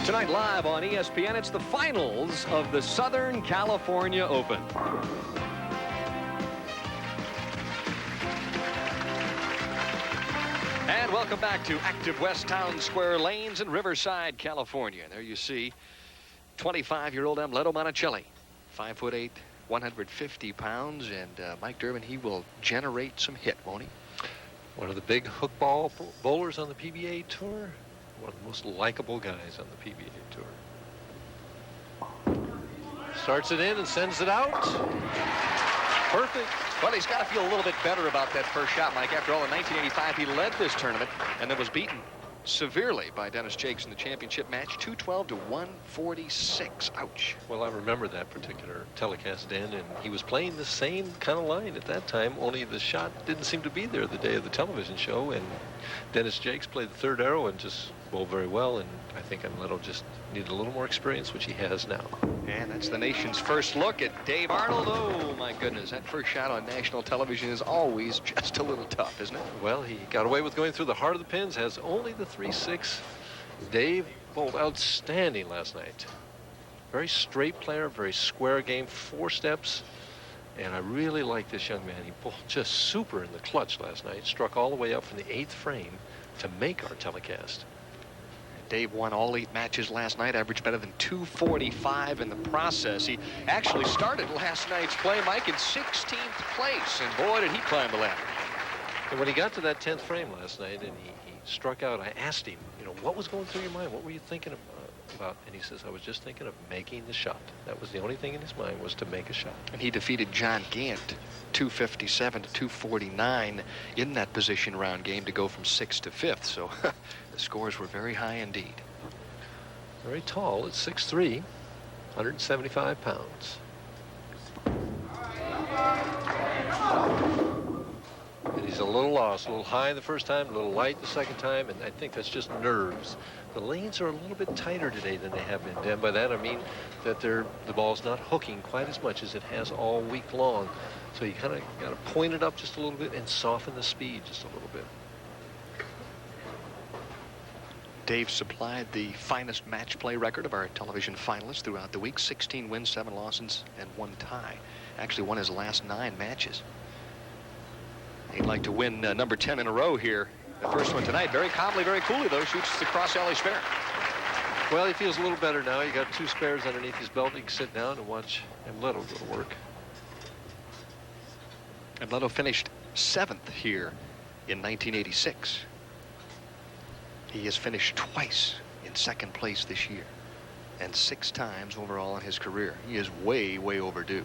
Tonight live on ESPN, it's the finals of the Southern California Open. And welcome back to active West Town Square Lanes in Riverside, California. There you see 25-year-old Amleto Monticelli, 5'8", 150 pounds, and Mike Durbin, he will generate some hit, won't he? One of the big hook ball bowlers on the PBA Tour. One of the most likable guys on the PBA Tour. Starts it in and sends it out. Perfect. Well, he's got to feel a little bit better about that first shot, Mike. After all, in 1985, he led this tournament and then was beaten severely by Dennis Jakes in the championship match, 212 to 146. Ouch. Well, I remember that particular telecast, Dan, and he was playing the same kind of line at that time, only the shot didn't seem to be there the day of the television show, and Dennis Jakes played the third arrow and just bowled very well, and I think Amleto just needed a little more experience, which he has now. And that's the nation's first look at Dave Arnold. Oh, my goodness, that first shot on national television is always just a little tough, isn't it? Well, he got away with going through the heart of the pins, has only the 3-6. Dave bowled outstanding last night. Very straight player, very square game, 4 steps. And I really like this young man. He bowled just super in the clutch last night, struck all the way up from the 8th frame to make our telecast. Dave won all 8 matches last night, averaged better than 245 in the process. He actually started last night's play, Mike, in 16th place, and boy, did he climb the ladder. And when he got to that 10th frame last night and he struck out, I asked him, you know, what was going through your mind? What were you thinking about? And he says, I was just thinking of making the shot. That was the only thing in his mind, was to make a shot. And he defeated John Gant, 257 to 249 in that position round game to go from 6th to 5th. So the scores were very high indeed. Very tall at 6'3", 175 pounds. And he's a little lost, a little high the first time, a little light the second time, and I think that's just nerves. The lanes are a little bit tighter today than they have been. And by that I mean that the ball's not hooking quite as much as it has all week long. So you kind of got to point it up just a little bit and soften the speed just a little bit. Dave supplied the finest match play record of our television finalists throughout the week. 16 wins, 7 losses, and 1 tie. Actually won his last 9 matches. He'd like to win number 10 in a row here. The first one tonight, very calmly, very coolly, though, shoots the cross alley spare. Well, he feels a little better now. He got 2 spares underneath his belt. He can sit down and watch Amleto go to work. Amleto finished 7th here in 1986. He has finished twice in 2nd place this year and 6 times overall in his career. He is way, way overdue.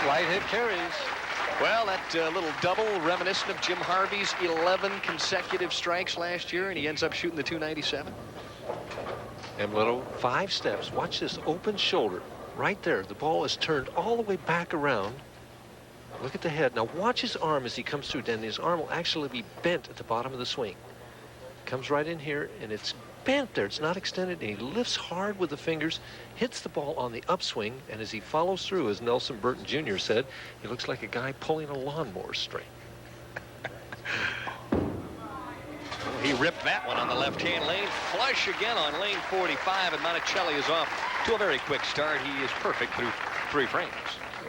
Light hit carries. Well, that little double reminiscent of Jim Harvey's 11 consecutive strikes last year, and he ends up shooting the 297. Amleto, 5 steps. Watch this open shoulder right there. The ball is turned all the way back around. Look at the head. Now watch his arm as he comes through. Then his arm will actually be bent at the bottom of the swing. Comes right in here, and it's bent there. It's not extended, and he lifts hard with the fingers, hits the ball on the upswing, and as he follows through, as Nelson Burton Jr. said, he looks like a guy pulling a lawnmower string. He ripped that one on the left-hand lane. Flush again on lane 45, and Monticelli is off to a very quick start. He is perfect through 3 frames.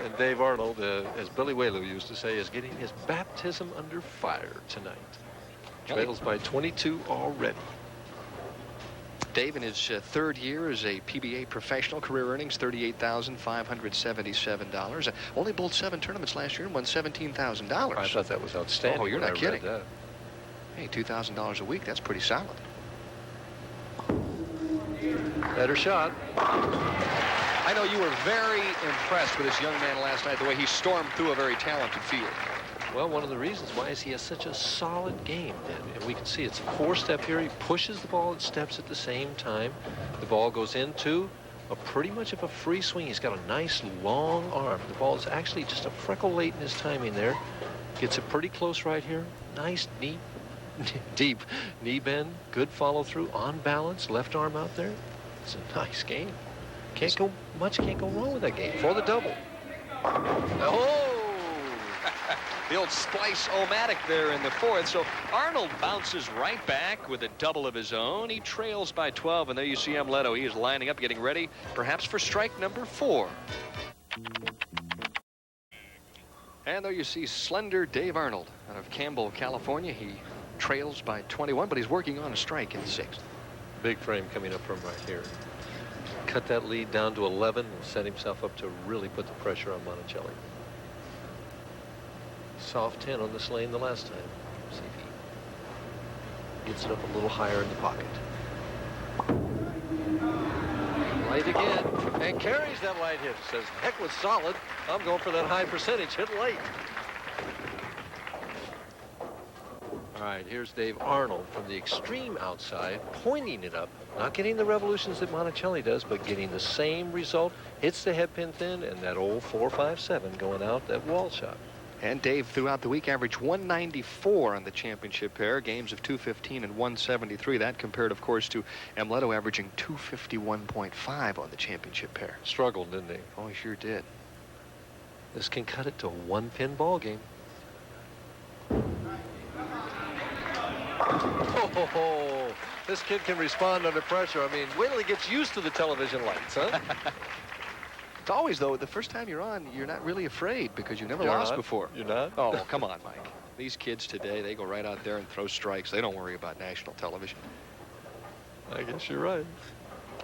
And Dave Arnold, as Billy Whaley used to say, is getting his baptism under fire tonight. Trails by 22 already. Dave, in his 3rd year as a PBA professional, career earnings $38,577. Only bowled 7 tournaments last year and won $17,000. I thought that was outstanding. Oh, you're not kidding. That. Hey, $2,000 a week, that's pretty solid. Better shot. I know you were very impressed with this young man last night, the way he stormed through a very talented field. Well, one of the reasons why is he has such a solid game. And we can see it's a 4-step here. He pushes the ball and steps at the same time. The ball goes into pretty much of a free swing. He's got a nice long arm. The ball is actually just a freckle late in his timing there. Gets it pretty close right here. Nice, deep knee bend. Good follow through. On balance. Left arm out there. It's a nice game. Can't go wrong with that game. For the double. Oh! The old splice-o-matic there in the fourth. So Arnold bounces right back with a double of his own. He trails by 12, and there you see Amleto. He is lining up, getting ready, perhaps for strike number 4. And there you see slender Dave Arnold out of Campbell, California. He trails by 21, but he's working on a strike in the 6th. Big frame coming up from right here. Cut that lead down to 11 and set himself up to really put the pressure on Monticelli. Soft 10 on this lane the last time. See if he gets it up a little higher in the pocket. Light again, and carries that light hit. Says, heck was solid. I'm going for that high percentage hit late. All right, here's Dave Arnold from the extreme outside, pointing it up, not getting the revolutions that Monticelli does, but getting the same result. Hits the head pin thin, and that old 4.57 going out that wall shot. And Dave, throughout the week, averaged 194 on the championship pair, games of 215 and 173. That compared, of course, to Amleto averaging 251.5 on the championship pair. Struggled, didn't he? Oh, he sure did. This can cut it to a one-pin ball game. Oh, this kid can respond under pressure. I mean, wait till he gets used to the television lights, huh? It's always, though, the first time you're on, you're not really afraid because you've never You're lost not? before. You're not? Oh, come on, Mike. These kids today, they go right out there and throw strikes. They don't worry about national television. I guess you're right.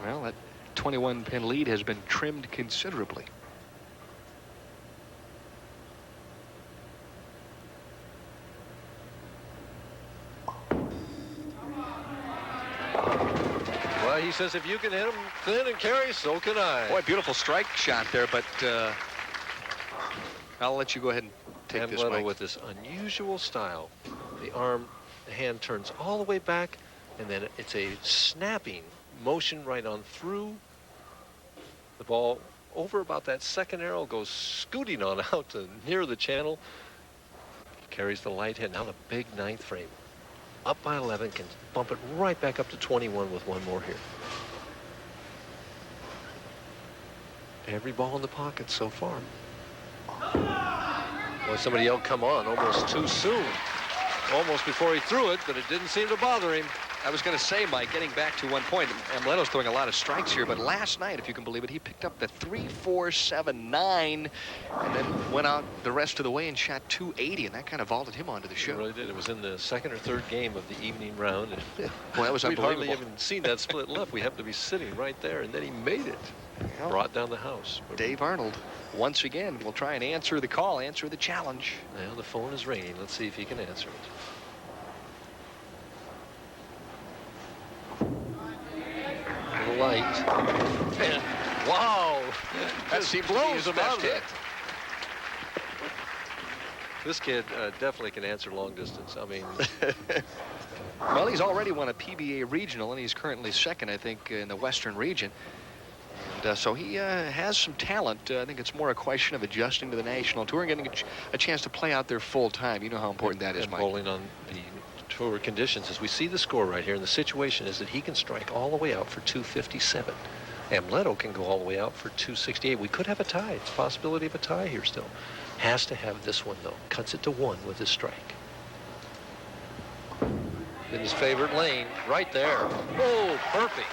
Well, that 21-pin lead has been trimmed considerably. Well, he says if you can hit him thin and carry, so can I. Boy, beautiful strike shot there, but I'll let you go ahead and take this, Mike. With this unusual style. The hand turns all the way back, and then it's a snapping motion right on through. The ball over about that second arrow goes scooting on out to near the channel. Carries the light head. Now the big 9th frame. Up by 11, can bump it right back up to 21 with one more here. Every ball in the pocket so far. Well, somebody yelled, come on, almost too soon. Almost before he threw it, but it didn't seem to bother him. I was going to say, Mike, getting back to one point, Amleto's throwing a lot of strikes here, but last night, if you can believe it, he picked up the 3.479 and then went out the rest of the way and shot 280, and that kind of vaulted him onto the show. It really did. It was in the 2nd or 3rd game of the evening round. And well, that was we'd unbelievable. hardly even seen that split left. We happened to be sitting right there, and then he made it. Well, brought down the house. Dave Arnold, once again, will try and answer the call, answer the challenge. Now the phone is ringing. Let's see if he can answer it. Light. And wow, That seems to be his best hit. This kid definitely can answer long distance. I mean, well, he's already won a PBA regional, and he's currently 2nd, I think, in the Western region. And so he has some talent. I think it's more a question of adjusting to the national tour and getting a chance to play out there full time. You know how important that is, and Mike. bowling on the tour conditions. As we see the score right here, and the situation is that he can strike all the way out for 257. Amleto can go all the way out for 268. We could have a tie. It's a possibility of a tie here still. Has to have this one, though. Cuts it to 1 with his strike. In his favorite lane, right there. Oh, perfect.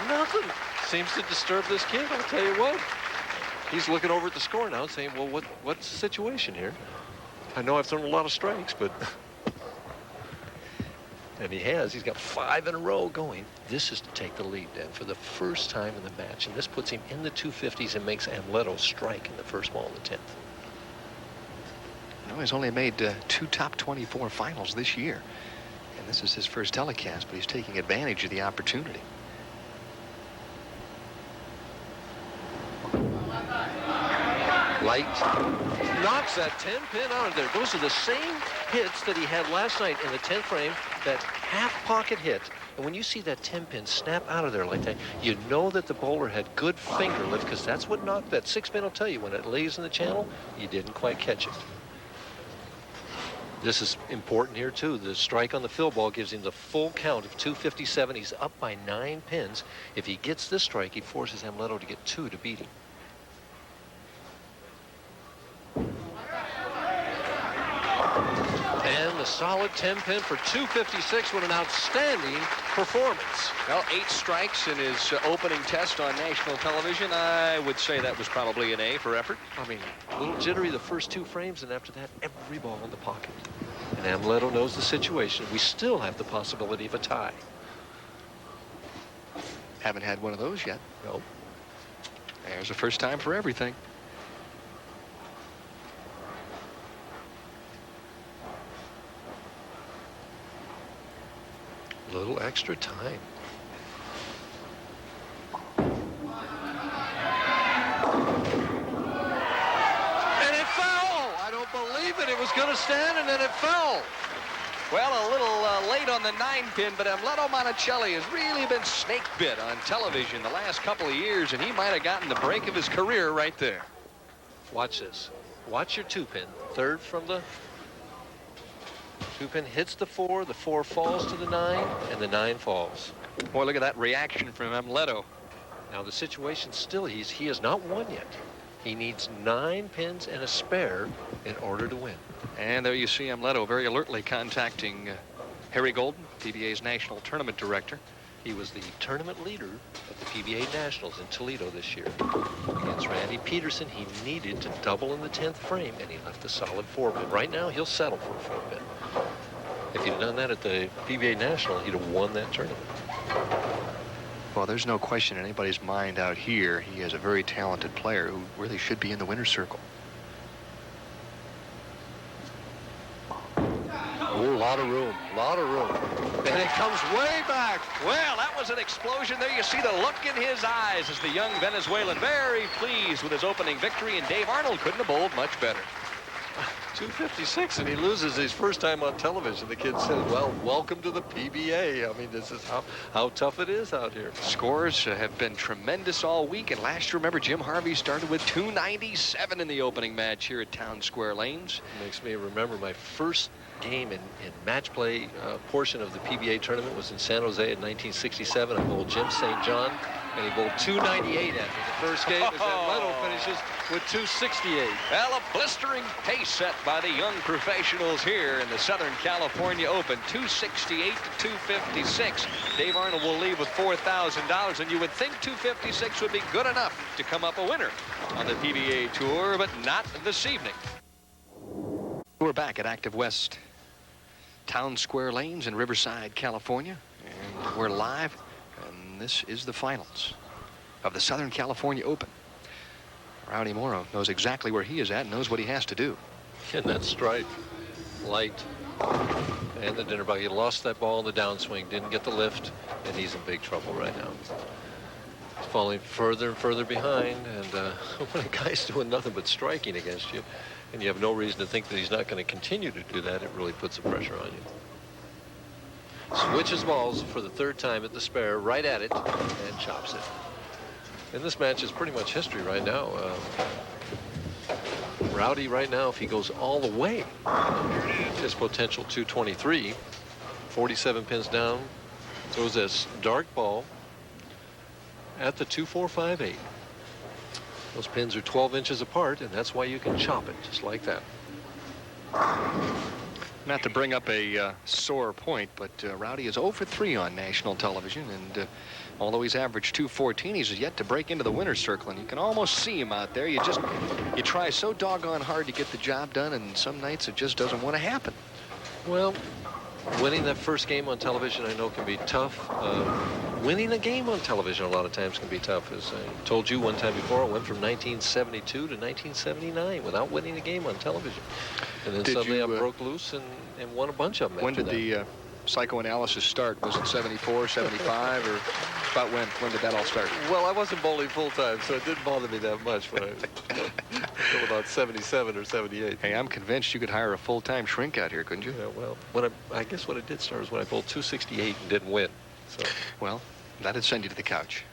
Nothing seems to disturb this kid, I'll tell you what. He's looking over at the score now saying, well, what's the situation here? I know I've thrown a lot of strikes, but... And he has. He's got 5 in a row going. This is to take the lead then for the first time in the match. And this puts him in the 250s and makes Amleto strike in the first ball in the 10th. No, he's only made 2 top 24 finals this year. And this is his first telecast, but he's taking advantage of the opportunity. Light knocks that 10 pin out of there. Those are the same hits that he had last night in the 10th frame, that half pocket hit. And when you see that 10 pin snap out of there like that, you know that the bowler had good finger lift, because that's what knocked that 6 pin will tell you. When it lays in the channel, you didn't quite catch it. This is important here too. The strike on the fill ball gives him the full count of 257. He's up by 9 pins. If he gets this strike, he forces Amleto to get 2 to beat him. And the solid 10 pin for 256 with an outstanding performance. Well, 8 strikes in his opening test on national television. I would say that was probably an A for effort. I mean, a little jittery the first 2 frames, and after that, every ball in the pocket. And Amleto knows the situation. We still have the possibility of a tie. Haven't had one of those yet. Nope. There's a first time for everything. Little extra time. And it fell! I don't believe it. It was going to stand, and then it fell. Well, a little late on the 9-pin, but Amleto Monticelli has really been snake bit on television the last couple of years, and he might have gotten the break of his career right there. Watch this. Watch your 2-pin. Third from the 2-pin hits the 4 falls to the 9, and the 9 falls. Boy, look at that reaction from Amleto. Now the situation still, he has not won yet. He needs 9 pins and a spare in order to win. And there you see Amleto very alertly contacting Harry Golden, PBA's national tournament director. He was the tournament leader of the PBA Nationals in Toledo this year. Against Randy Peterson, he needed to double in the 10th frame, and he left a solid 4-pin. Right now, he'll settle for a 4-pin. If he'd done that at the PBA National, he'd have won that tournament. Well, there's no question in anybody's mind out here. He is a very talented player who really should be in the winner's circle. Oh, a lot of room, And it comes way back. Well, that was an explosion there. You see the look in his eyes as the young Venezuelan very pleased with his opening victory, and Dave Arnold couldn't have bowled much better. 256, and he loses his first time on television. The kid said, well, welcome to the PBA. I mean, this is how tough it is out here. Scores have been tremendous all week, and last year, remember, Jim Harvey started with 297 in the opening match here at Town Square Lanes. Makes me remember my first game in match play portion of the PBA tournament was in San Jose in 1967. I bowled Jim St. John, and he bowled 298 after the first game, as Amleto finishes with 268. Well, a blistering pace set by the young professionals here in the Southern California Open. 268 to 256. Dave Arnold will leave with $4,000, and you would think 256 would be good enough to come up a winner on the PBA Tour, but not this evening. We're back at Active West Town Square Lanes in Riverside, California, and we're live, and this is the finals of the Southern California Open. Rowdy Morrow knows exactly where he is at and knows what he has to do. And that strike, light, and the dinner bug. He lost that ball in the downswing, didn't get the lift, and he's in big trouble right now. He's falling further and further behind, and when a guy's doing nothing but striking against you, and you have no reason to think that he's not going to continue to do that, it really puts some pressure on you. Switches balls for the 3rd time at the spare, right at it, and chops it. And this match is pretty much history right now. Rowdy right now, if he goes all the way, his potential 223, 47 pins down, throws this dark ball at the 2458. Those pins are 12 inches apart, and that's why you can chop it just like that. Not to bring up a sore point, but Rowdy is 0 for 3 on national television, and although he's averaged 214, he's yet to break into the winner's circle, and you can almost see him out there. You try so doggone hard to get the job done, and some nights it just doesn't want to happen. Well, winning that first game on television I know can be tough. Winning a game on television a lot of times can be tough. As I told you one time before, I went from 1972 to 1979 without winning a game on television. And then suddenly I broke loose and won a bunch of them. When did the psychoanalysis start? Was it 74, 75, or about when? When did that all start? Well, I wasn't bowling full time, so it didn't bother me that much when until about 77 or 78. Hey, I'm convinced you could hire a full-time shrink out here, couldn't you? Yeah, well, I guess what it did start was when I bowled 268 and didn't win. So, well, that'd send you to the couch.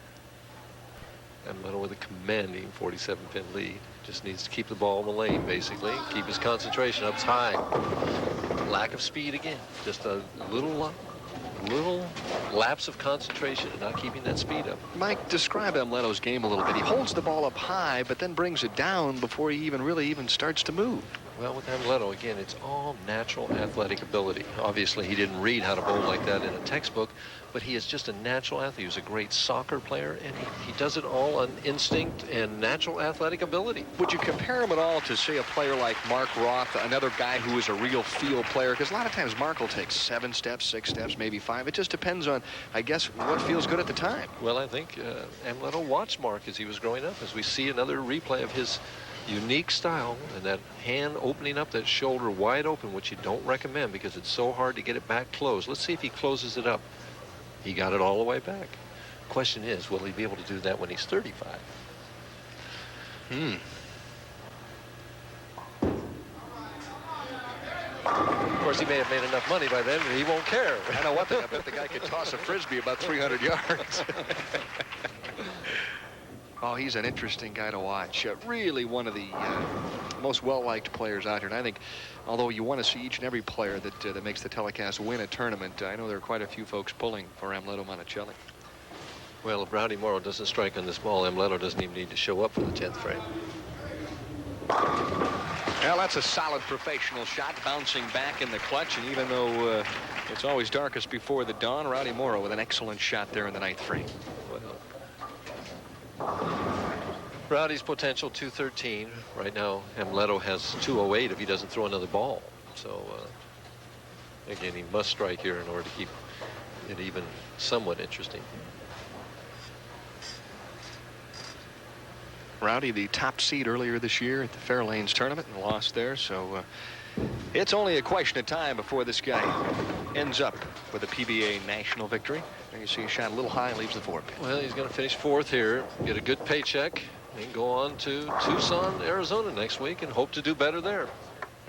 Amleto with a commanding 47-pin lead. Just needs to keep the ball in the lane, basically. Keep his concentration up high. Lack of speed again. Just a little lapse of concentration and not keeping that speed up. Mike, describe Amleto's game a little bit. He holds the ball up high, but then brings it down before he even starts to move. Well, with Amleto, again, it's all natural athletic ability. Obviously, he didn't read how to bowl like that in a textbook, but he is just a natural athlete. He was a great soccer player, and he does it all on instinct and natural athletic ability. Would you compare him at all to, say, a player like Mark Roth, another guy who is a real field player? Because a lot of times Mark will take 7 steps, 6 steps, maybe 5. It just depends on, I guess, what feels good at the time. Well, I think Amleto watched Mark as he was growing up, as we see another replay of his unique style and that hand opening up that shoulder wide open, which you don't recommend because it's so hard to get it back closed. Let's see if he closes it up. He got it all the way back. Question is, will he be able to do that when he's 35? Of course, he may have made enough money by then, but he won't care. I know what, I bet the guy could toss a frisbee about 300 yards. Oh, he's an interesting guy to watch. Really one of the most well-liked players out here. And I think, although you want to see each and every player that makes the telecast win a tournament, I know there are quite a few folks pulling for Amleto Monticelli. Well, if Rowdy Morrow doesn't strike on this ball, Amleto doesn't even need to show up for the 10th frame. Well, that's a solid professional shot, bouncing back in the clutch. And even though it's always darkest before the dawn, Rowdy Morrow with an excellent shot there in the 9th frame. Rowdy's potential 213. Right now, Amleto has 208 if he doesn't throw another ball. So, again, he must strike here in order to keep it even somewhat interesting. Rowdy, the top seed earlier this year at the Fairlanes tournament, and lost there. So it's only a question of time before this guy ends up with a PBA national victory. There you see a shot a little high, leaves the 4 pin. Well, he's going to finish 4th here, get a good paycheck, and go on to Tucson, Arizona next week and hope to do better there.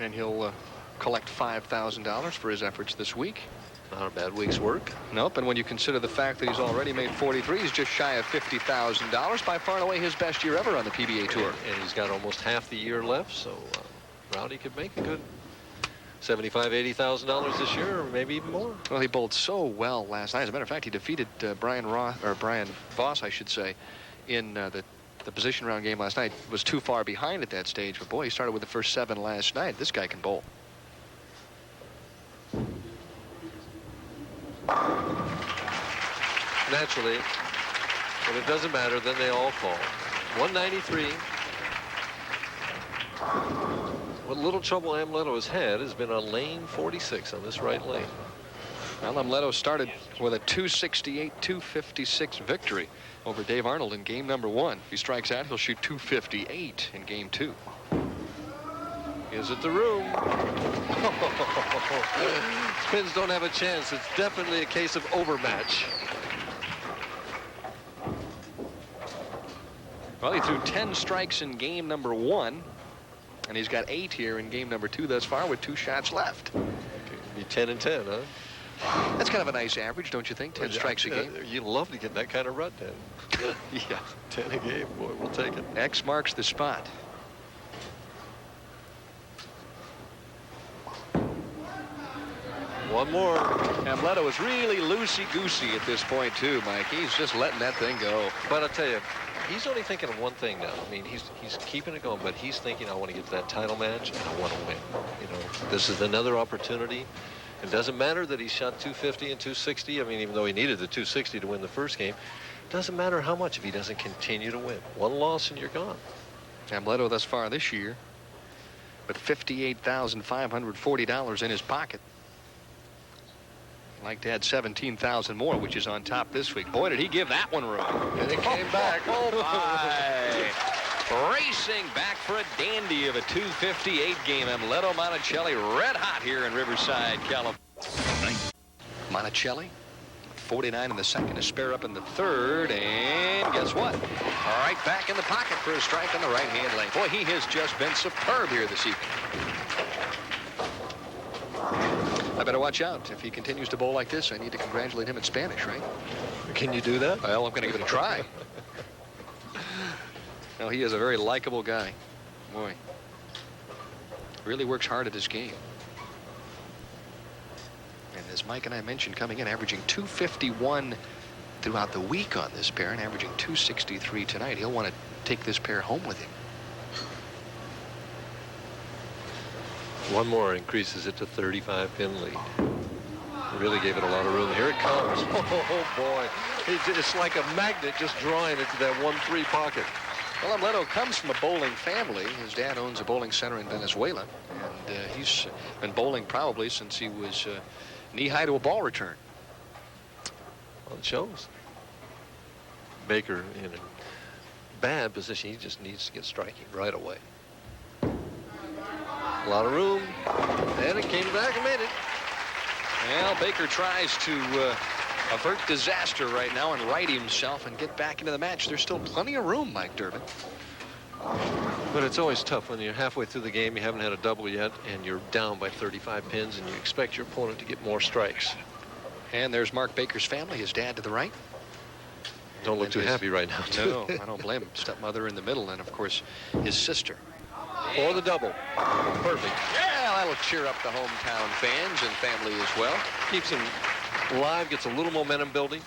And he'll collect $5,000 for his efforts this week. Not a bad week's work. Nope, and when you consider the fact that he's already made 43, he's just shy of $50,000, by far and away his best year ever on the PBA Tour. And he's got almost half the year left, so Rowdy could make a good $75,000, $80,000 this year, or maybe even more. Well, he bowled so well last night. As a matter of fact, he defeated Brian Voss, I should say, in the position round game last night. Was too far behind at that stage, but boy, he started with the first 7 last night. This guy can bowl. Naturally, but it doesn't matter, then they all fall. 193. What little trouble Amleto has had has been on lane 46 on this right lane. Well, Amleto started with a 268-256 victory over Dave Arnold in game number 1. If he strikes out, he'll shoot 258 in game 2. Is it the room? Spins don't have a chance. It's definitely a case of overmatch. Well, he threw 10 strikes in game number 1, and he's got 8 here in game number 2 thus far with 2 shots left. Be 10 and 10, huh? That's kind of a nice average, don't you think? 10 strikes a game. You'd love to get that kind of run, Dan. Yeah. 10 a game, boy, we'll take it. X marks the spot. One more. Amleto is really loosey-goosey at this point, too, Mike. He's just letting that thing go. But I'll tell you, he's only thinking of one thing now. I mean, he's keeping it going, but he's thinking, I want to get to that title match, and I want to win. You know, this is another opportunity. It doesn't matter that he shot 250 and 260. I mean, even though he needed the 260 to win the first game, it doesn't matter how much if he doesn't continue to win. One loss and you're gone. Amleto thus far this year with $58,540 in his pocket. Like to add 17,000 more, which is on top this week. Boy, did he give that one room. And it came back. Oh, my. Racing back for a dandy of a 258 game. Amleto Monticelli red hot here in Riverside, California. Monticelli, 49 in the second, a spare up in the third, and guess what? Right back in the pocket for a strike on the right-hand lane. Boy, he has just been superb here this evening. I better watch out. If he continues to bowl like this, I need to congratulate him in Spanish, right? Can you do that? Well, I'm going to give it a try. No, he is a very likable guy. Boy. Really works hard at his game. And as Mike and I mentioned, coming in, averaging 251 throughout the week on this pair and averaging 263 tonight. He'll want to take this pair home with him. One more increases it to 35-pin lead. Really gave it a lot of room. Here it comes. Oh, boy. It's like a magnet just drawing it to that 1-3 pocket. Well, Amleto comes from a bowling family. His dad owns a bowling center in Venezuela, and he's been bowling probably since he was knee-high to a ball return. Well, it shows. Baker in a bad position. He just needs to get striking right away. A lot of room, and it came back and made it. Well, Baker tries to avert disaster right now and right himself and get back into the match. There's still plenty of room, Mike Durbin. But it's always tough when you're halfway through the game, you haven't had a double yet, and you're down by 35 pins, and you expect your opponent to get more strikes. And there's Mark Baker's family, his dad to the right. Don't look too happy right now, too. No, I don't blame him. Stepmother in the middle, and of course, his sister. Or the double. Perfect. Yeah, that'll cheer up the hometown fans and family as well. Keeps him alive, gets a little momentum building.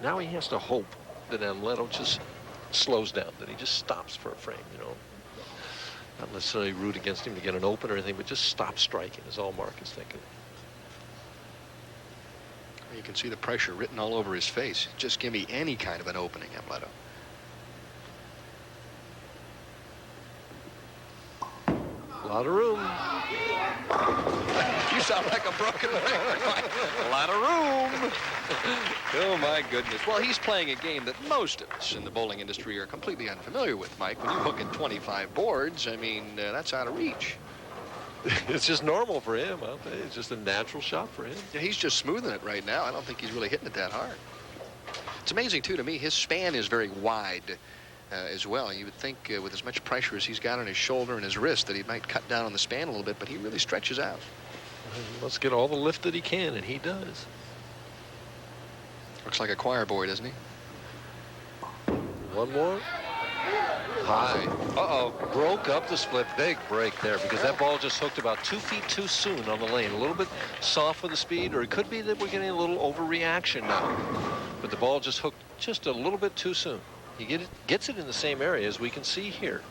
Now he has to hope that Amleto just slows down, that he just stops for a frame, you know. Not necessarily root against him to get an open or anything, but just stop striking is all Mark is thinking. You can see the pressure written all over his face. Just give me any kind of an opening, Amleto. A lot of room. You sound like a broken record. A lot of room. Oh, my goodness. Well, he's playing a game that most of us in the bowling industry are completely unfamiliar with, Mike. When you hook at 25 boards, I mean, that's out of reach. It's just normal for him. It's just a natural shot for him. Yeah, he's just smoothing it right now. I don't think he's really hitting it that hard. It's amazing, too, to me. His span is very wide as well. You would think with as much pressure as he's got on his shoulder and his wrist that he might cut down on the span a little bit, but he really stretches out. Let's get all the lift that he can, and he does. Looks like a choir boy, doesn't he? One more. High. Uh-oh. Broke up the split. Big break there because that ball just hooked about 2 feet too soon on the lane. A little bit soft with the speed, or it could be that we're getting a little overreaction now. But the ball just hooked just a little bit too soon. He gets it in the same area as we can see here.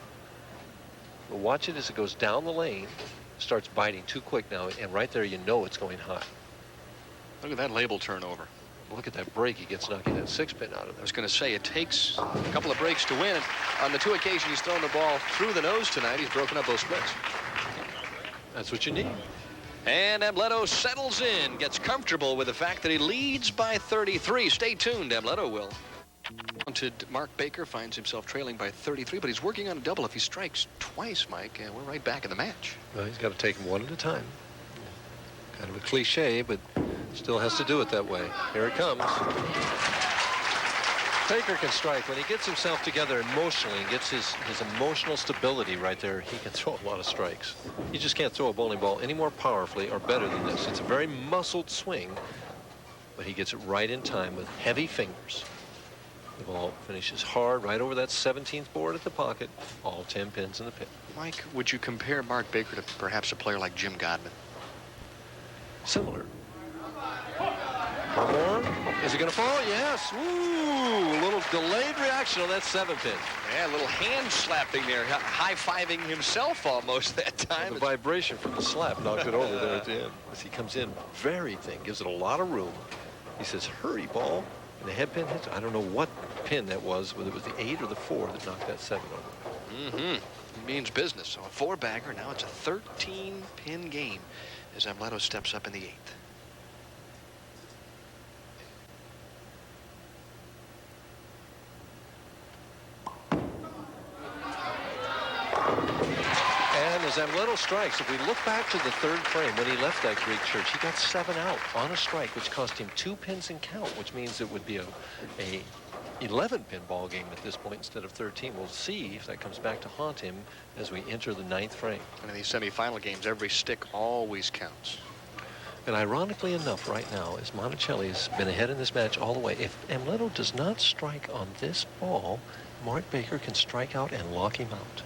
But watch it as it goes down the lane. Starts biting too quick now, and right there you know it's going high. Look at that label turnover. Look at that break. He gets knocking that 6-pin out of there. I was going to say, it takes a couple of breaks to win. And on the 2 occasions he's thrown the ball through the nose tonight, he's broken up those splits. That's what you need. And Amleto settles in, gets comfortable with the fact that he leads by 33. Stay tuned, Amleto will. Mark Baker finds himself trailing by 33, but he's working on a double. If he strikes twice, Mike, we're right back in the match. Well, he's got to take them one at a time. Kind of a cliche, but still has to do it that way. Here it comes. Baker can strike. When he gets himself together emotionally and gets his emotional stability right there, he can throw a lot of strikes. You just can't throw a bowling ball any more powerfully or better than this. It's a very muscled swing, but he gets it right in time with heavy fingers. The ball finishes hard right over that 17th board at the pocket. All 10 pins in the pin. Mike, would you compare Mark Baker to perhaps a player like Jim Godman? Similar. One more. Is it going to fall? Yes. Ooh, a little delayed reaction on that 7-pin. Yeah, a little hand slapping there. High-fiving himself almost that time. The vibration from the slap knocked it over there at the end. As he comes in very thin, gives it a lot of room. He says, hurry, ball. And the head pin hits. I don't know what pin that was, whether it was the 8 or the 4 that knocked that 7 over. It means business. So a 4-bagger. Now it's a 13-pin game as Amleto steps up in the 8th. And as Amleto strikes, if we look back to the 3rd frame, when he left that Greek church, he got 7 out on a strike, which cost him 2 pins in count, which means it would be a 11-pin ball game at this point instead of 13. We'll see if that comes back to haunt him as we enter the 9th frame. And in these semifinal games, every stick always counts. And ironically enough, right now, as Monticelli has been ahead in this match all the way, if Amleto does not strike on this ball, Mark Baker can strike out and lock him out.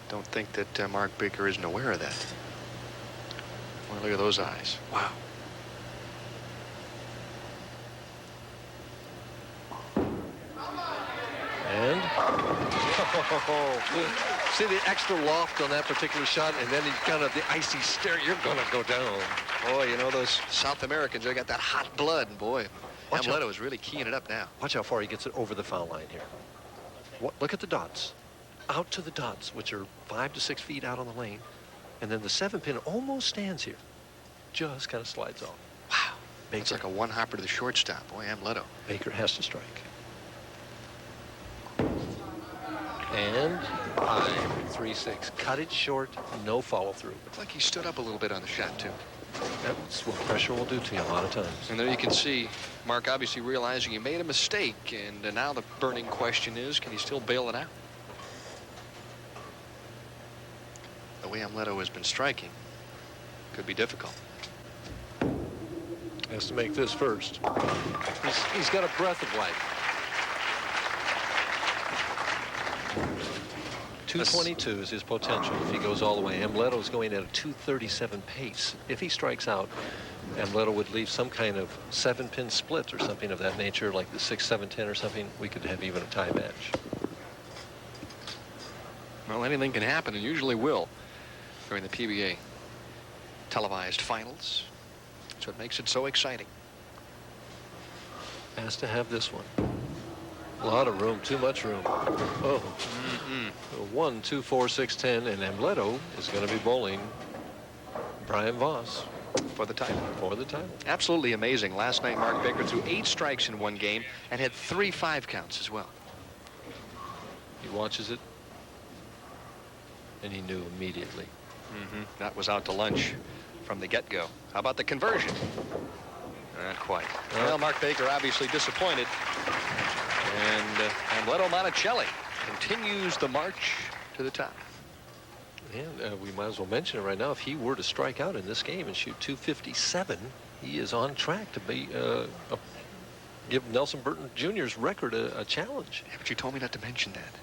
Don't think that Mark Baker isn't aware of that. Well, look at those eyes. Wow. And See the extra loft on that particular shot, and then he kind of the icy stare. You're going to go down. Boy, you know, those South Americans, they got that hot blood. And boy, Watch out. Amleto is really keying it up now. Watch how far he gets it over the foul line here. Look at the dots. Out to the dots, which are 5 to 6 feet out on the lane. And then the 7-pin almost stands here. Just kind of slides off. Wow. Baker. It's like a one-hopper to the shortstop. Boy, Amleto. Baker has to strike. And 5-3-6. Cut it short. No follow-through. Looked like he stood up a little bit on the shot, too. That's what pressure will do to you a lot of times. And there you can see Mark obviously realizing he made a mistake. And now the burning question is, can he still bail it out? The way Amleto has been striking could be difficult. Has to make this first. He's got a breath of life. 222 is his potential if he goes all the way. Amleto's going at a 237 pace. If he strikes out, Amleto would leave some kind of 7-pin split or something of that nature, like the 6-7-10 or something. We could have even a tie match. Well, anything can happen, and usually will during the PBA televised finals. That's what makes it so exciting. Has to have this one. A lot of room, too much room. Oh. 1, 2, 4, 6, 10, and Amleto is going to be bowling Brian Voss For the title. for the title. Absolutely amazing. Last night, Mark Baker threw 8 strikes in one game and had 3 5 counts as well. He watches it, and he knew immediately. That was out to lunch from the get-go. How about the conversion? Not quite. Well, Mark Baker obviously disappointed. And Amleto Monticelli continues the march to the top. And we might as well mention it right now. If he were to strike out in this game and shoot 257, he is on track to be give Nelson Burton Jr.'s record a challenge. Yeah, but you told me not to mention that.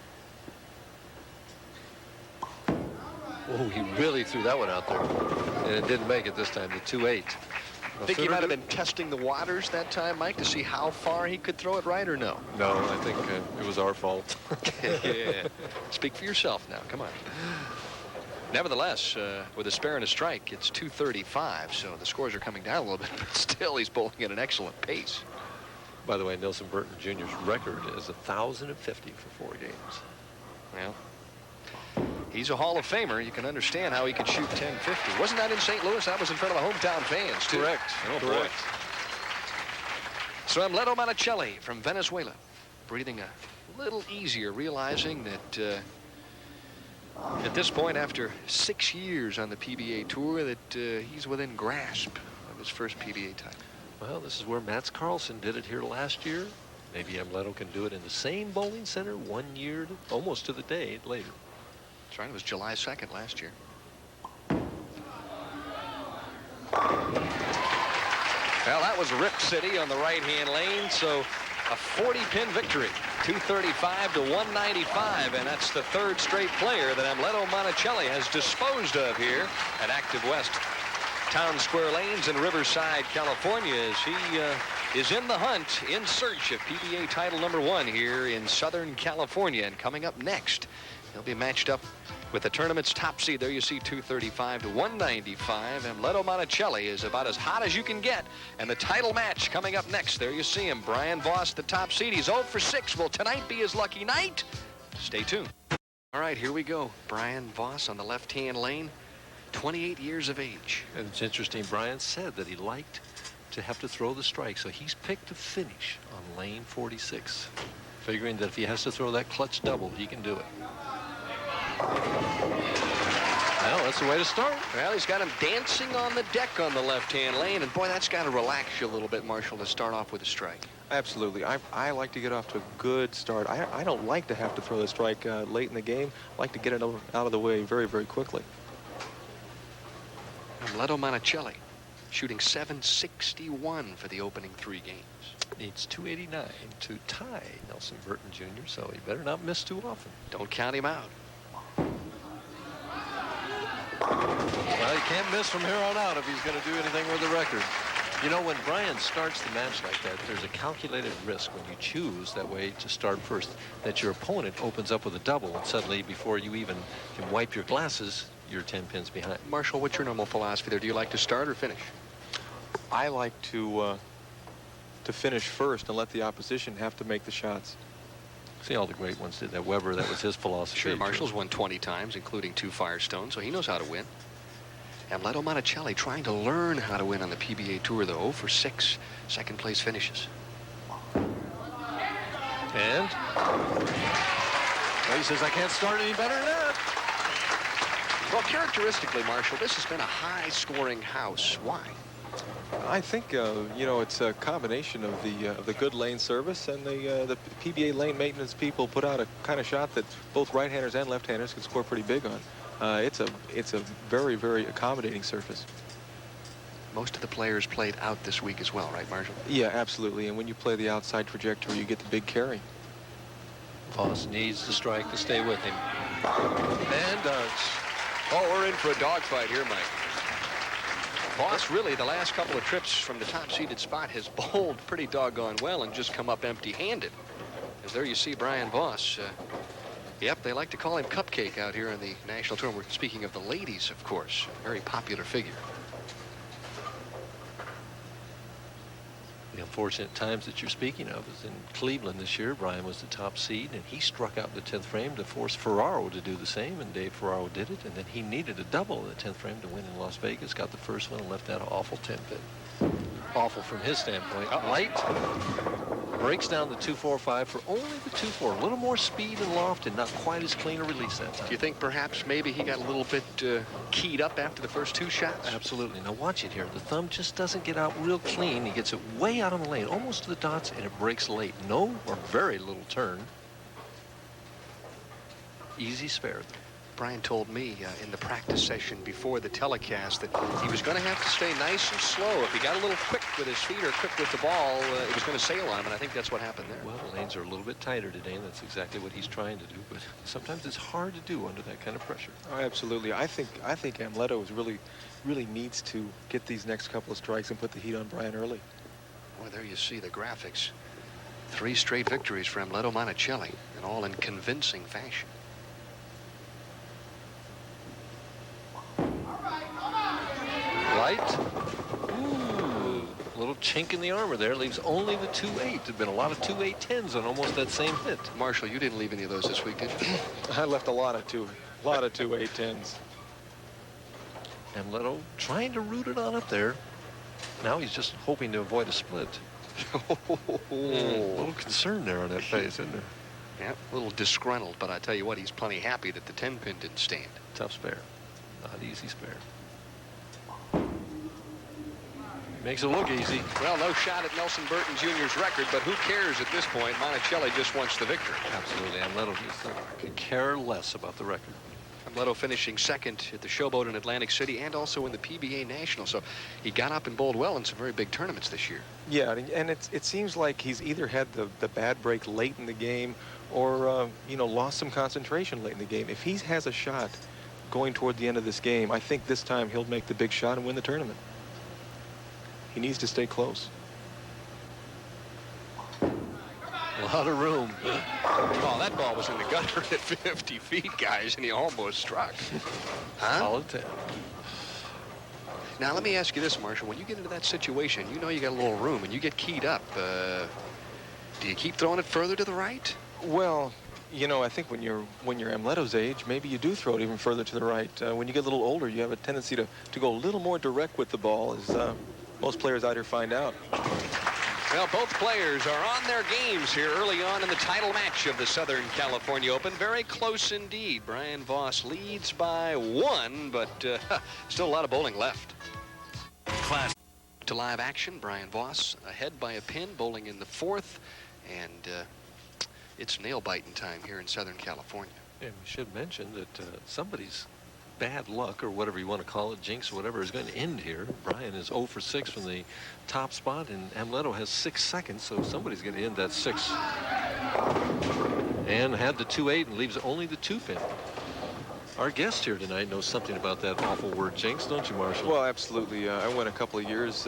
Oh, he really threw that one out there. And it didn't make it this time, the 2-8. I think he might have been testing the waters that time, Mike, to see how far he could throw it right or no. No, I think it was our fault. Yeah. Speak for yourself now. Come on. Nevertheless, with a spare and a strike, it's 235, so the scores are coming down a little bit, but still he's bowling at an excellent pace. By the way, Nelson Burton Jr.'s record is 1,050 for 4 games. Well, he's a Hall of Famer. You can understand how he could shoot 1050. Wasn't that in St. Louis? That was in front of the hometown fans, too. Correct. Oh, boy. Correct. So Amleto Monticelli from Venezuela, breathing a little easier, realizing that at this point, after 6 years on the PBA Tour, that he's within grasp of his first PBA title. Well, this is where Mats Carlson did it here last year. Maybe Amleto can do it in the same bowling center 1 year, almost to the day later. That's right. It was July 2nd last year. Well, that was Rip City on the right-hand lane, so a 40-pin victory, 235 to 195, and that's the 3rd straight player that Amleto Monticelli has disposed of here at Active West Town Square Lanes in Riverside, California, as he is in the hunt in search of PBA title #1 here in Southern California. And coming up next, he'll be matched up with the tournament's top seed. There you see 235 to 195. Amleto Monticelli is about as hot as you can get. And the title match coming up next. There you see him. Brian Voss, the top seed. He's 0 for 6. Will tonight be his lucky night? Stay tuned. All right, here we go. Brian Voss on the left-hand lane, 28 years of age. And it's interesting, Brian said that he liked to have to throw the strike, so he's picked to finish on lane 46, figuring that if he has to throw that clutch double, he can do it. Well, that's the way to start. Well, he's got him dancing on the deck on the left-hand lane, and boy, that's got to relax you a little bit, Marshall, to start off with a strike. Absolutely. I like to get off to a good start. I don't like to have to throw the strike late in the game. I like to get it out of the way very, very quickly. Amleto Monticelli shooting .761 for the opening 3 games. Needs 289 to tie Nelson Burton Jr., so he better not miss too often. Don't count him out. Well, he can't miss from here on out if he's going to do anything with the record. You know, when Brian starts the match like that, there's a calculated risk when you choose that way to start first, that your opponent opens up with a double, and suddenly, before you even can wipe your glasses, you're 10 pins behind. Marshall, what's your normal philosophy there? Do you like to start or finish? I like to finish first and let the opposition have to make the shots. See, all the great ones did that. Weber, that was his philosophy. Sure, Marshall's won 20 times, including 2 Firestones, so he knows how to win. And Leto Monticelli trying to learn how to win on the PBA Tour, though, for 6 second-place finishes. And he says, I can't start any better than that. Well, characteristically, Marshall, this has been a high-scoring house. Why? I think you know, it's a combination of the good lane service and the PBA lane maintenance people put out a kind of shot that both right-handers and left-handers can score pretty big on. It's a very, very accommodating surface. Most of the players played out this week as well, right, Marshall? Yeah, absolutely. And when you play the outside trajectory, you get the big carry. Voss needs the strike to stay with him. And does. Oh, we're in for a dogfight here, Mike. Voss really, the last couple of trips from the top-seeded spot, has bowled pretty doggone well and just come up empty-handed. As there you see Brian Voss. Yep, they like to call him Cupcake out here on the national tour. We're speaking of the ladies, of course. A very popular figure. The unfortunate times that you're speaking of is in Cleveland this year. Brian was the top seed, and he struck out in the 10th frame to force Ferraro to do the same, and Dave Ferraro did it, and then he needed a double in the 10th frame to win in Las Vegas. Got the first one and left that awful 10 pin. Awful from his standpoint. Light breaks down the 2-4-5 for only the 2-4. A little more speed and loft and not quite as clean a release that time. Do you think perhaps maybe he got a little bit keyed up after the first 2 shots? Absolutely. Now watch it here. The thumb just doesn't get out real clean. He gets it way out on the lane, almost to the dots, and it breaks late. No or very little turn. Easy spare. Brian told me in the practice session before the telecast that he was going to have to stay nice and slow. If he got a little quick with his feet or quick with the ball, it was going to sail on him, and I think that's what happened there. Well, the lanes are a little bit tighter today, and that's exactly what he's trying to do, but sometimes it's hard to do under that kind of pressure. Oh, absolutely. I think Amleto is really needs to get these next couple of strikes and put the heat on Brian early. Well, there you see the graphics. 3 straight victories for Leto Monticelli, and all in convincing fashion. Light. Ooh, a little chink in the armor there. Leaves only the 2-8. There's been a lot of 2-8-10s on almost that same hit. Marshall, you didn't leave any of those this week, did you? I left a lot of 2-8-10s. And Leto trying to root it on up there. Now he's just hoping to avoid a split. A little concern there on that face, isn't there? Yeah, a little disgruntled, but I tell you what, he's plenty happy that the 10-pin didn't stand. Tough spare. Not easy spare. Makes it look easy. Well, no shot at Nelson Burton Jr.'s record, but who cares at this point? Monticelli just wants the victory. Absolutely. Amleto could care less about the record. Amleto finishing second at the Showboat in Atlantic City and also in the PBA National. So he got up and bowled well in some very big tournaments this year. Yeah, and it seems like he's either had the bad break late in the game or, you know, lost some concentration late in the game. If he has a shot going toward the end of this game, I think this time he'll make the big shot and win the tournament. He needs to stay close. A lot of room. Oh, that ball was in the gutter at 50 feet, guys, and he almost struck. Huh? Solid 10. Now, let me ask you this, Marshall. When you get into that situation, you know you got a little room, and you get keyed up. Do you keep throwing it further to the right? Well, you know, I think when you're Amleto's age, maybe you do throw it even further to the right. When you get a little older, you have a tendency to go a little more direct with the ball, as most players out here find out. Well, both players are on their games here early on in the title match of the Southern California Open. Very close indeed. Brian Voss leads by 1, but still a lot of bowling left. Class to live action. Brian Voss ahead by a pin, bowling in the 4th, and it's nail-biting time here in Southern California. And we should mention that somebody's bad luck, or whatever you want to call it, jinx or whatever, is going to end here. Brian is 0 for 6 from the top spot, and Amleto has 6 seconds, so somebody's going to end that 6. And had the 2-8 and leaves only the 2-pin. Our guest here tonight knows something about that awful word jinx, don't you, Marshall? Well, absolutely. I went a couple of years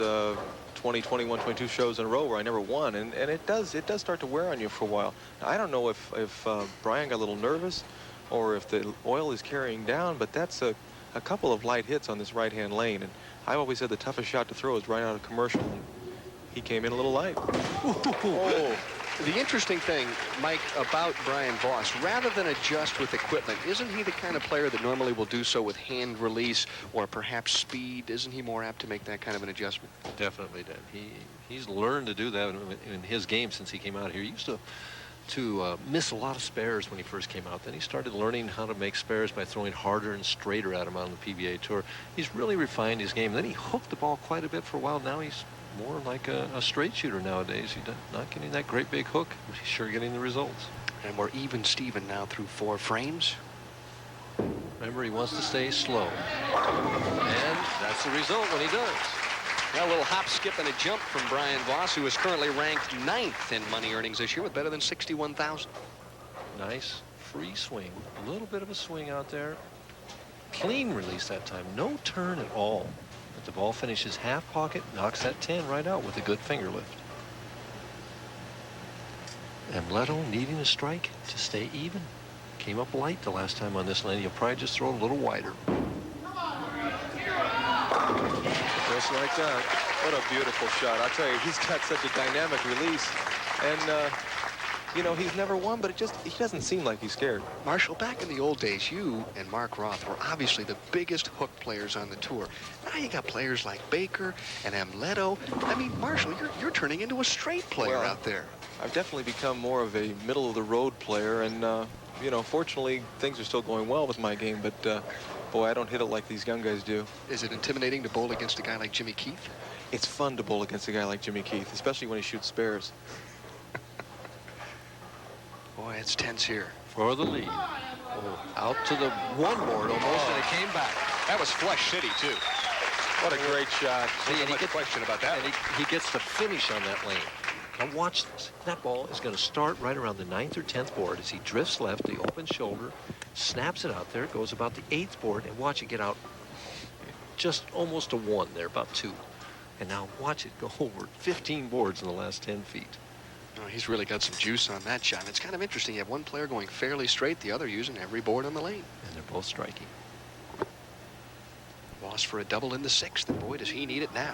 20, 21, 22 shows in a row where I never won, and it does start to wear on you for a while. Now, I don't know if Brian got a little nervous or if the oil is carrying down, but that's a couple of light hits on this right-hand lane, and I've always said the toughest shot to throw is right out of commercial, and he came in a little light. Oh. The interesting thing, Mike, about Brian Voss, rather than adjust with equipment, isn't he the kind of player that normally will do so with hand release or perhaps speed? Isn't he more apt to make that kind of an adjustment? Definitely, Dan. He's learned to do that in his game since he came out here. He used to miss a lot of spares when he first came out. Then he started learning how to make spares by throwing harder and straighter at him on the PBA Tour. He's really refined his game. Then he hooked the ball quite a bit for a while. Now he's more like a straight shooter nowadays. He's not getting that great big hook, but he's sure getting the results. And we're even Steven now through 4 frames. Remember, he wants to stay slow. And that's the result when he does. Now, a little hop, skip, and a jump from Brian Voss, who is currently ranked 9th in money earnings this year with better than 61,000. Nice free swing. A little bit of a swing out there. Clean release that time. No turn at all. But the ball finishes half pocket, knocks that 10 right out with a good finger lift. And Leto needing a strike to stay even. Came up light the last time on this lane. He'll probably just throw it a little wider. Just like that. What a beautiful shot. I'll tell you, he's got such a dynamic release. And, you know, he's never won, but he doesn't seem like he's scared. Marshall, back in the old days, you and Mark Roth were obviously the biggest hook players on the tour. Now you got players like Baker and Leto. I mean, Marshall, you're turning into a straight player out there. I've definitely become more of a middle-of-the-road player, and, you know, fortunately, things are still going well with my game, but, boy, I don't hit it like these young guys do. Is it intimidating to bowl against a guy like Jimmy Keith? It's fun to bowl against a guy like Jimmy Keith, especially when he shoots spares. Boy, it's tense here. For the lead. Oh, out to the one board almost, and it came back. That was flush city, too. What a great shot. See, and question about that. And he gets the finish on that lane. Now watch this. That ball is going to start right around the 9th or 10th board as he drifts left, the open shoulder, snaps it out there, goes about the 8th board, and watch it get out just almost a 1 there, about 2. And now watch it go over 15 boards in the last 10 feet. Oh, he's really got some juice on that shot. It's kind of interesting. You have one player going fairly straight, the other using every board on the lane. And they're both striking. Voss for a double in the 6th, and boy, does he need it now.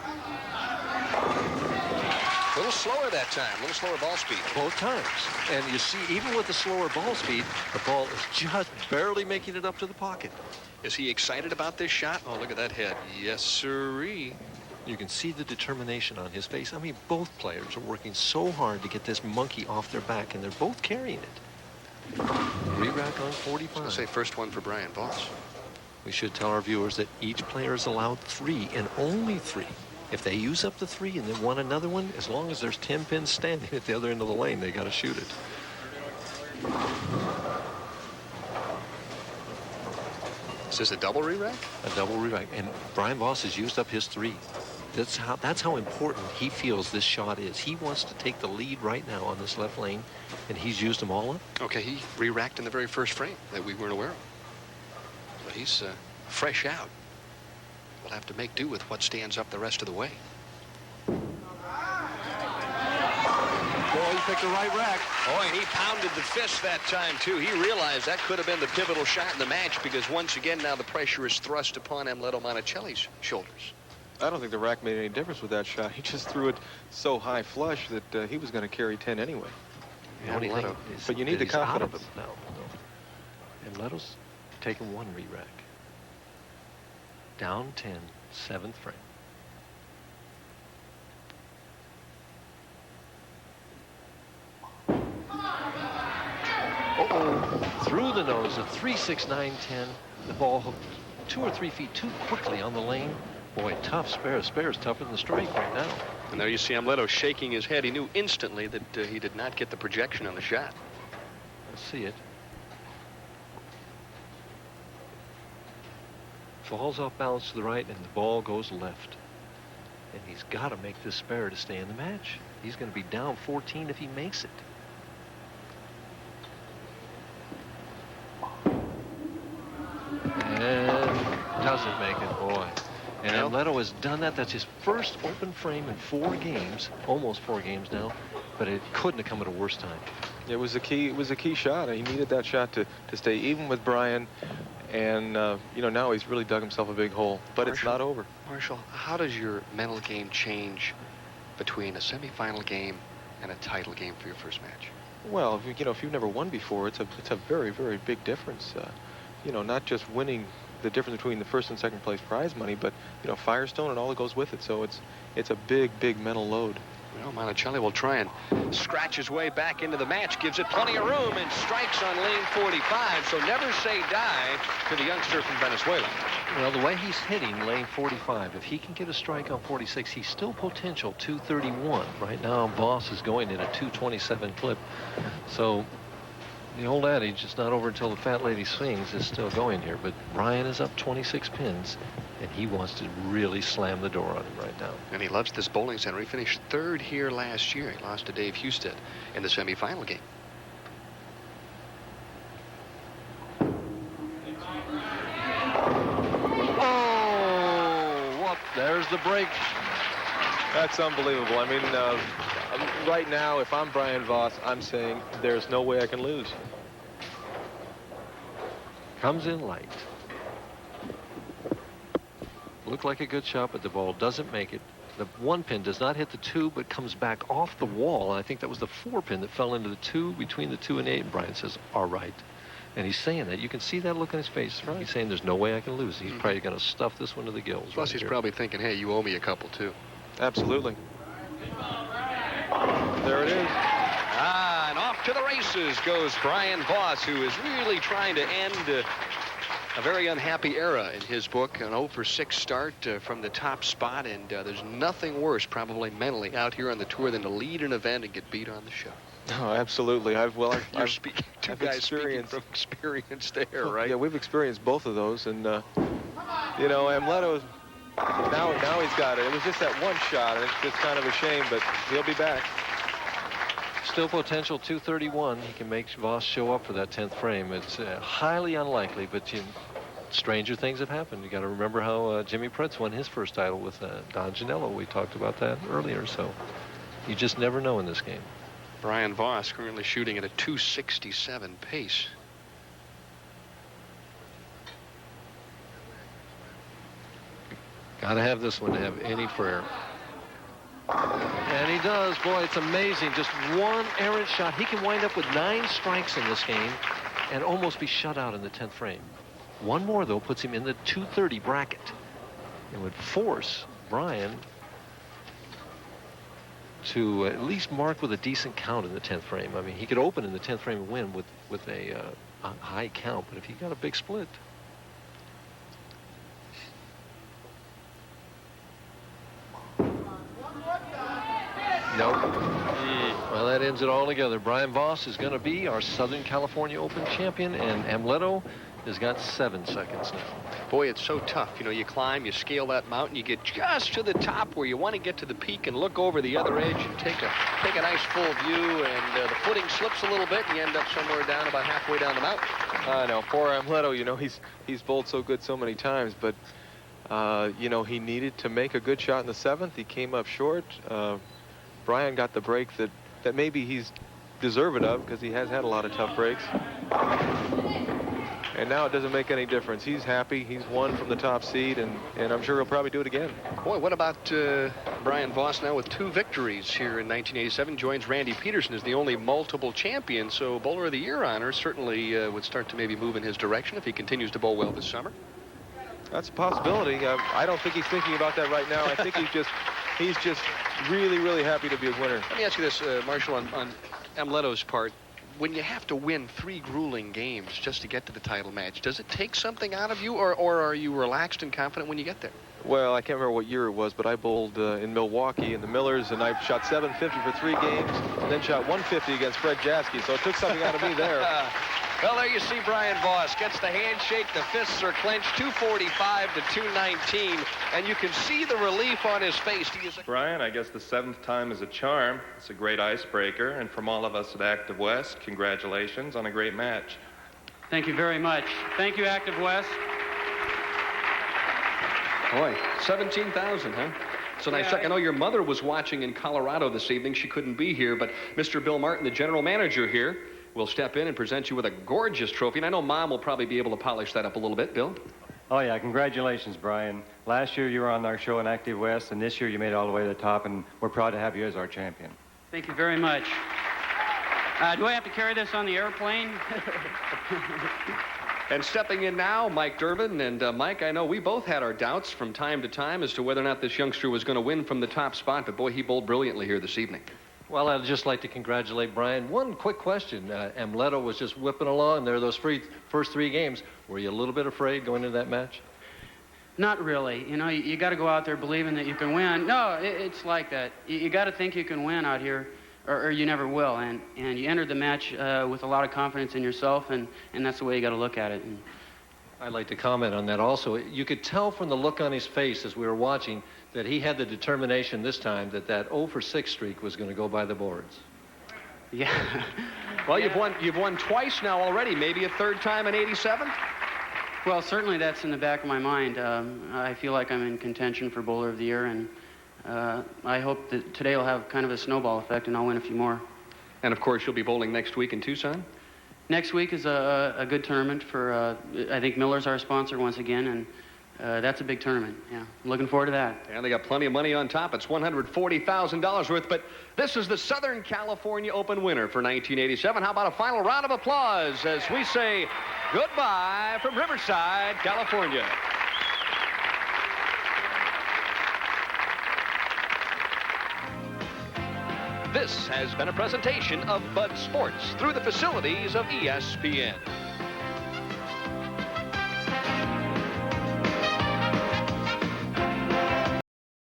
A little slower that time, a little slower ball speed. Both times. And you see, even with the slower ball speed, the ball is just barely making it up to the pocket. Is he excited about this shot? Oh, look at that head. Yes, sirree. You can see the determination on his face. I mean, both players are working so hard to get this monkey off their back, and they're both carrying it. Re-rack on 45. Let's say first one for Brian Voss. We should tell our viewers that each player is allowed 3 and only 3. If they use up the 3 and then want another one, as long as there's 10 pins standing at the other end of the lane, they got to shoot it. Is this a double re-rack? A double re-rack. And Brian Voss has used up his 3. That's how important he feels this shot is. He wants to take the lead right now on this left lane, and he's used them all up. Okay, he re-racked in the very first frame that we weren't aware of. So he's fresh out. We'll have to make do with what stands up the rest of the way. Boy, he picked the right rack. Oh, and he pounded the fist that time, too. He realized that could have been the pivotal shot in the match because once again now the pressure is thrust upon Leto Monticelli's shoulders. I don't think the rack made any difference with that shot. He just threw it so high flush that he was going to carry 10 anyway. Yeah, Leto, but you need the confidence. Out of it now. And Leto's taking 1 re-rack. Down 10, 7th frame. Uh-oh. Through the nose, a 3-6-9-10. The ball hooked 2 or 3 feet too quickly on the lane. Boy, tough spare. Spare's tougher than the strike right now. And there you see Leto shaking his head. He knew instantly that he did not get the projection on the shot. Let's see it. Falls off balance to the right, and the ball goes left. And he's got to make this spare to stay in the match. He's going to be down 14 if he makes it. And doesn't make it, boy. And Well, Amleto has done that. That's his first open frame in 4 games, almost 4 games now, but it couldn't have come at a worse time. It was a key. It was a key shot. He needed that shot to stay even with Brian, and you know, now he's really dug himself a big hole. But it's not over. Marshall, how does your mental game change between a semifinal game and a title game for your first match? Well, you know, if you've never won before, it's a very, very big difference. You know, not just winning the difference between the first and second place prize money, but you know, Firestone and all that goes with it. So it's a big, big mental load. Well, Monticelli will try and scratch his way back into the match, gives it plenty of room, and strikes on lane 45. So never say die to the youngster from Venezuela. Well, the way he's hitting lane 45, if he can get a strike on 46, he's still potential 231. Right now, Voss is going in a 227 clip. So the old adage, it's not over until the fat lady sings, is still going here. But Brian is up 26 pins, and he wants to really slam the door on him right now. And he loves this bowling center. He finished 3rd here last year. He lost to Dave Husted in the semifinal game. Oh, what? There's the break. That's unbelievable. I mean, right now, if I'm Brian Voss, I'm saying there's no way I can lose. Comes in light. Looked like a good shot, but the ball doesn't make it. The 1 pin does not hit the 2, but comes back off the wall. I think that was the 4 pin that fell into the 2, between the 2 and 8. And Brian says, all right. And he's saying that. You can see that look on his face. Right. He's saying there's no way I can lose. He's probably going to stuff this one to the gills. Plus, right he's here. probably thinking, hey, you owe me a couple, too. Absolutely. There it is. Ah, and off to the races goes Brian Voss, who is really trying to end a very unhappy era in his book. An 0-for-6 start from the top spot, and there's nothing worse, probably mentally, out here on the tour than to lead an event and get beat on the show. No, absolutely. I've Speaking, two I've guys speaking experienced from experience there, right? Yeah, we've experienced both of those, and you know, Amleto's now he's got it. It was just that one shot, and it's just kind of a shame, but he'll be back. Still potential 231. He can make Voss show up for that 10th frame. It's highly unlikely, but stranger things have happened. You got to remember how Jimmy Pritz won his first title with Don Janello. We talked about that earlier, so you just never know in this game. Brian Voss currently shooting at a 267 pace. Got to have this one to have any prayer. And he does. Boy, it's amazing. Just one errant shot. He can wind up with 9 strikes in this game and almost be shut out in the 10th frame. One more, though, puts him in the 230 bracket. It would force Brian to at least mark with a decent count in the 10th frame. I mean, he could open in the 10th frame and win with a high count, but if he got a big split. Nope. Well, that ends it all together. Brian Voss is going to be our Southern California Open champion, and Amleto has got 7 seconds now. Boy, it's so tough. You know, you climb, you scale that mountain, you get just to the top where you want to get to the peak and look over the other edge and take a nice full view, and the footing slips a little bit, and you end up somewhere down about halfway down the mountain. I know, poor Amleto. You know, he's bowled so good so many times, but you know, he needed to make a good shot in the 7th. He came up short. Brian got the break that maybe he's deserving of, because he has had a lot of tough breaks. And now it doesn't make any difference. He's happy. He's won from the top seed, and I'm sure he'll probably do it again. Boy, what about Brian Voss now with 2 victories here in 1987? Joins Randy Peterson as the only multiple champion, so Bowler of the Year honor certainly would start to maybe move in his direction if he continues to bowl well this summer. That's a possibility. I don't think he's thinking about that right now. I think he's just really, really happy to be a winner. Let me ask you this, Marshall, on Amleto's part. When you have to win 3 grueling games just to get to the title match, does it take something out of you, or are you relaxed and confident when you get there? Well, I can't remember what year it was, but I bowled in Milwaukee in the Millers, and I shot 750 for 3 games, and then shot 150 against Fred Jaski, so it took something out of me there. Well, there you see Brian Voss gets the handshake. The fists are clenched, 245 to 219, and you can see the relief on his face. Brian, I guess the 7th time is a charm. It's a great icebreaker, and from all of us at Active West, congratulations on a great match. Thank you very much. Thank you, Active West. Boy, 17,000, huh? It's a nice check. I know your mother was watching in Colorado this evening. She couldn't be here, but Mr. Bill Martin, the general manager here, will step in and present you with a gorgeous trophy. And I know Mom will probably be able to polish that up a little bit. Bill? Oh, yeah. Congratulations, Brian. Last year you were on our show in Active West, and this year you made it all the way to the top, and we're proud to have you as our champion. Thank you very much. Do I have to carry this on the airplane? And stepping in now, Mike Durbin. And Mike, I know we both had our doubts from time to time as to whether or not this youngster was going to win from the top spot, but boy, he bowled brilliantly here this evening. Well, I'd just like to congratulate Brian. One quick question. Amleto was just whipping along there those first 3 games. Were you a little bit afraid going into that match? Not really. You know, you got to go out there believing that you can win. No, it's like that. You got to think you can win out here, or you never will. And you entered the match with a lot of confidence in yourself, and that's the way you got to look at it. And I'd like to comment on that also. You could tell from the look on his face as we were watching that he had the determination this time that 0 for 6 streak was going to go by the boards. yeah. Well, you've won twice now already, maybe a third time in '87? Well, certainly that's in the back of my mind. I feel like I'm in contention for Bowler of the Year, and I hope that today will have kind of a snowball effect, and I'll win a few more. And, of course, you'll be bowling next week in Tucson? Next week is a good tournament for, I think Miller's our sponsor once again, and that's a big tournament. Yeah, I'm looking forward to that. And they got plenty of money on top. It's $140,000 worth, but this is the Southern California Open winner for 1987. How about a final round of applause as we say goodbye from Riverside, California. This has been a presentation of Bud Sports through the facilities of ESPN.